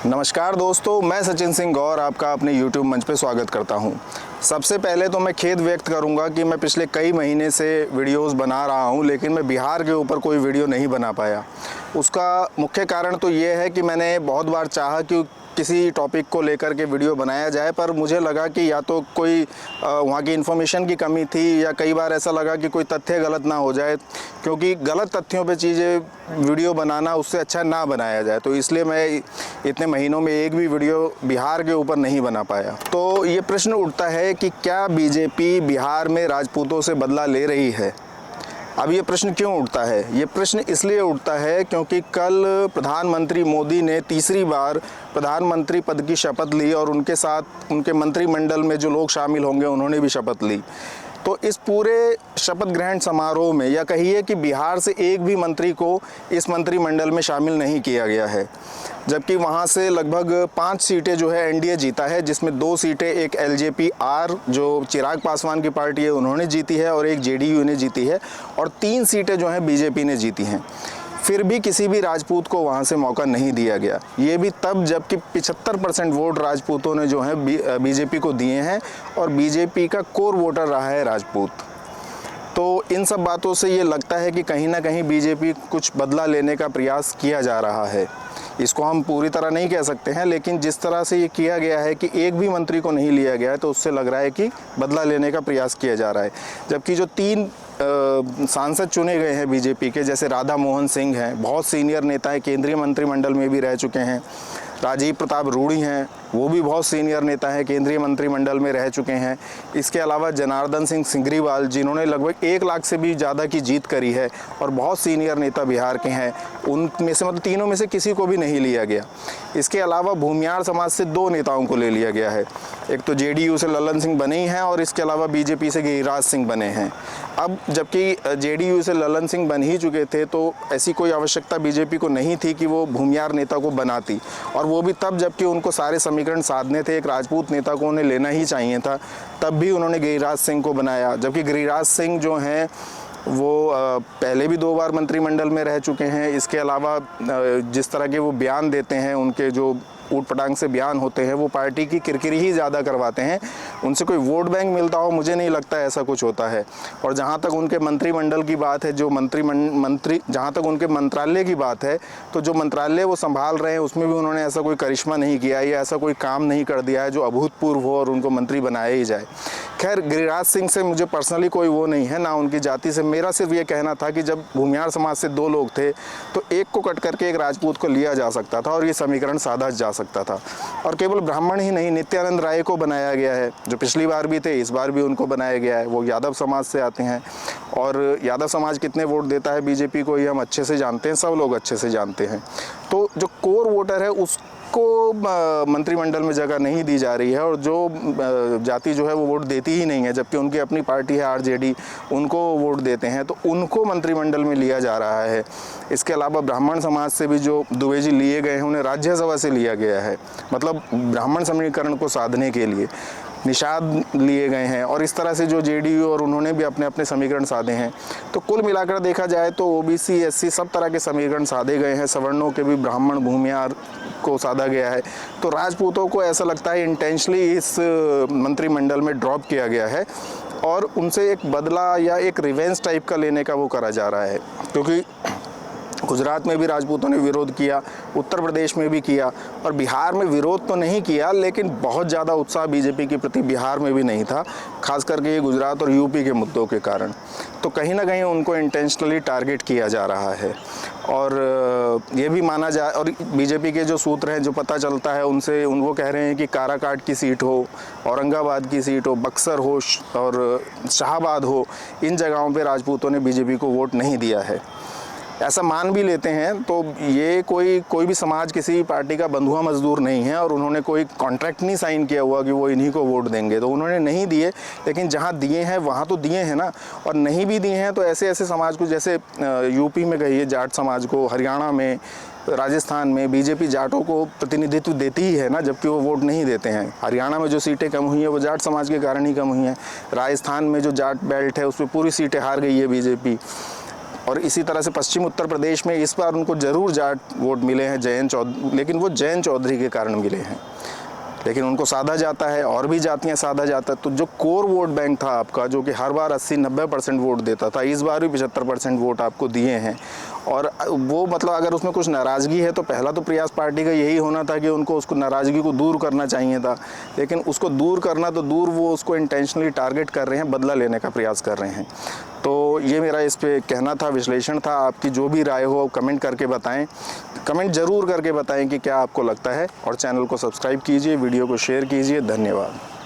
नमस्कार दोस्तों, मैं सचिन सिंह गौर आपका अपने YouTube मंच पे स्वागत करता हूं। सबसे पहले तो मैं खेद व्यक्त करूंगा कि मैं पिछले कई महीने से वीडियोस बना रहा हूं, लेकिन मैं बिहार के ऊपर कोई वीडियो नहीं बना पाया। उसका मुख्य कारण तो ये है कि मैंने बहुत बार चाहा कि किसी टॉपिक को लेकर के वीडियो बनाया जाए, पर मुझे लगा कि या तो कोई वहाँ की इन्फॉर्मेशन की कमी थी, या कई बार ऐसा लगा कि कोई तथ्य गलत ना हो जाए, क्योंकि गलत तथ्यों पे चीज़ें वीडियो बनाना उससे अच्छा ना बनाया जाए। तो इसलिए मैं इतने महीनों में एक भी वीडियो बिहार के ऊपर नहीं बना पाया। तो ये प्रश्न उठता है कि क्या बीजेपी बिहार में राजपूतों से बदला ले रही है? अब ये प्रश्न क्यों उठता है? ये प्रश्न इसलिए उठता है क्योंकि कल प्रधानमंत्री मोदी ने तीसरी बार प्रधानमंत्री पद की शपथ ली और उनके साथ उनके मंत्रिमंडल में जो लोग शामिल होंगे उन्होंने भी शपथ ली। तो इस पूरे शपथ ग्रहण समारोह में, या कहिए कि बिहार से एक भी मंत्री को इस मंत्रिमंडल में शामिल नहीं किया गया है, जबकि वहाँ से लगभग 5 सीटें जो है एनडीए जीता है, जिसमें 2 सीटें एक एलजेपी आर जो चिराग पासवान की पार्टी है उन्होंने जीती है और एक जेडीयू ने जीती है, और 3 सीटें जो हैं बीजेपी ने जीती हैं। फिर भी किसी भी राजपूत को वहाँ से मौका नहीं दिया गया। ये भी तब जबकि 75% वोट राजपूतों ने जो है बीजेपी को दिए हैं, और बीजेपी का कोर वोटर रहा है राजपूत। तो इन सब बातों से ये लगता है कि कहीं ना कहीं बीजेपी कुछ बदला लेने का प्रयास किया जा रहा है। इसको हम पूरी तरह नहीं कह सकते हैं, लेकिन जिस तरह से ये किया गया है कि एक भी मंत्री को नहीं लिया गया है, तो उससे लग रहा है कि बदला लेने का प्रयास किया जा रहा है। जबकि जो 3 सांसद चुने गए हैं बीजेपी के, जैसे राधा मोहन सिंह हैं, बहुत सीनियर नेता हैं, केंद्रीय मंत्रिमंडल में भी रह चुके हैं। राजीव प्रताप रूड़ी हैं, वो भी बहुत सीनियर नेता हैं, केंद्रीय मंत्रिमंडल में रह चुके हैं। इसके अलावा जनार्दन सिंह सिंगरीवाल, जिन्होंने लगभग 1 लाख से भी ज़्यादा की जीत करी है और बहुत सीनियर नेता बिहार के हैं, उनमें से मतलब तीनों में से किसी को भी नहीं लिया गया। इसके अलावा भूमियार समाज से 2 नेताओं को ले लिया गया है। एक तो जेडीयू से ललन सिंह बने ही हैं, और इसके अलावा बीजेपी से गिरिराज सिंह बने हैं। अब जबकि जेडीयू से ललन सिंह बन ही चुके थे, तो ऐसी कोई आवश्यकता बीजेपी को नहीं थी कि वो भूमियार नेता को बनाती, और वो भी तब जबकि उनको सारे समीकरण साधने थे। एक राजपूत नेता को उन्हें लेना ही चाहिए था, तब भी उन्होंने गिरिराज सिंह को बनाया। जबकि गिरिराज सिंह जो हैं वो पहले भी 2 बार मंत्रिमंडल में रह चुके हैं। इसके अलावा जिस तरह के वो बयान देते हैं, उनके जो ऊट पटांग से बयान होते हैं, वो पार्टी की किरकिरी ही ज़्यादा करवाते हैं। उनसे कोई वोट बैंक मिलता हो, मुझे नहीं लगता ऐसा कुछ होता है। और जहाँ तक उनके मंत्रिमंडल की बात है, जो जहाँ तक उनके मंत्रालय की बात है, तो जो मंत्रालय वो संभाल रहे हैं उसमें भी उन्होंने ऐसा कोई करिश्मा नहीं किया या ऐसा कोई काम नहीं कर दिया है जो अभूतपूर्व हो और उनको मंत्री बनाया ही जाए। खैर, गिरिराज सिंह से मुझे पर्सनली कोई वो नहीं है, ना उनकी जाति से। मेरा सिर्फ ये कहना था कि जब भूमियार समाज से 2 लोग थे, तो एक को कट करके एक राजपूत को लिया जा सकता था और ये समीकरण साधा जा सकता था। और केवल ब्राह्मण ही नहीं, नित्यानंद राय को बनाया गया है, जो पिछली बार भी थे, इस बार भी उनको बनाया गया है। वो यादव समाज से आते हैं, और यादव समाज कितने वोट देता है बीजेपी को, ये हम अच्छे से जानते हैं, सब लोग अच्छे से जानते हैं। तो जो कोर वोटर है उसको मंत्रिमंडल में जगह नहीं दी जा रही है, और जो जाति जो है वो वोट देती ही नहीं है, जबकि उनकी अपनी पार्टी है आरजेडी, उनको वोट देते हैं, तो उनको मंत्रिमंडल में लिया जा रहा है। इसके अलावा ब्राह्मण समाज से भी जो दुबे जी लिए गए हैं, उन्हें राज्यसभा से लिया गया है, मतलब ब्राह्मण समीकरण को साधने के लिए निषाद लिए गए हैं। और इस तरह से जो जेडीयू और उन्होंने भी अपने अपने समीकरण साधे हैं। तो कुल मिलाकर देखा जाए तो ओबीसी, एससी सब तरह के समीकरण साधे गए हैं। सवर्णों के भी, ब्राह्मण, भूमियार को साधा गया है। तो राजपूतों को ऐसा लगता है इंटेंशनली इस मंत्रिमंडल में ड्रॉप किया गया है, और उनसे एक बदला या एक रिवेंज टाइप का लेने का वो करा जा रहा है। क्योंकि गुजरात में भी राजपूतों ने विरोध किया, उत्तर प्रदेश में भी किया, और बिहार में विरोध तो नहीं किया, लेकिन बहुत ज़्यादा उत्साह बीजेपी के प्रति बिहार में भी नहीं था, खास करके ये गुजरात और यूपी के मुद्दों के कारण। तो कहीं ना कहीं उनको इंटेंशनली टारगेट किया जा रहा है। और ये भी माना जाए, और बीजेपी के जो सूत्र हैं, जो पता चलता है उनसे, वो कह रहे हैं कि काराकाट की सीट हो, औरंगाबाद की सीट हो, बक्सर हो और शाहाबाद हो, इन जगहों पे राजपूतों ने बीजेपी को वोट नहीं दिया है। ऐसा मान भी लेते हैं तो ये कोई भी समाज किसी पार्टी का बंधुआ मजदूर नहीं है, और उन्होंने कोई कॉन्ट्रैक्ट नहीं साइन किया हुआ कि वो इन्हीं को वोट देंगे। तो उन्होंने नहीं दिए, लेकिन जहाँ दिए हैं वहाँ तो दिए हैं ना। और नहीं भी दिए हैं तो ऐसे ऐसे समाज को, जैसे यूपी में कहिए जाट समाज को, हरियाणा में, राजस्थान में बीजेपी जाटों को प्रतिनिधित्व देती ही है ना, जबकि वो वोट नहीं देते हैं। हरियाणा में जो सीटें कम हुई हैं वो जाट समाज के कारण ही कम हुई हैं। राजस्थान में जो जाट बेल्ट है उस पर पूरी सीटें हार गई है बीजेपी। और इसी तरह से पश्चिम उत्तर प्रदेश में इस बार उनको ज़रूर जाट वोट मिले हैं, जयंत चौधरी, लेकिन वो जयंत चौधरी के कारण मिले हैं। लेकिन उनको साधा जाता है और भी जातियां साधा जाता है। तो जो कोर वोट बैंक था आपका, जो कि हर बार 80-90% वोट देता था, इस बार भी 75% वोट आपको दिए हैं। और वो मतलब अगर उसमें कुछ नाराज़गी है तो पहला तो प्रयास पार्टी का यही होना था कि उनको उसको नाराज़गी को दूर करना चाहिए था, लेकिन उसको दूर करना तो दूर, वो उसको इंटेंशनली टारगेट कर रहे हैं, बदला लेने का प्रयास कर रहे हैं। तो ये मेरा इस पे कहना था, विश्लेषण था। आपकी जो भी राय हो कमेंट करके बताएं, कमेंट ज़रूर करके बताएं कि क्या आपको लगता है। और चैनल को सब्सक्राइब कीजिए, वीडियो को शेयर कीजिए। धन्यवाद।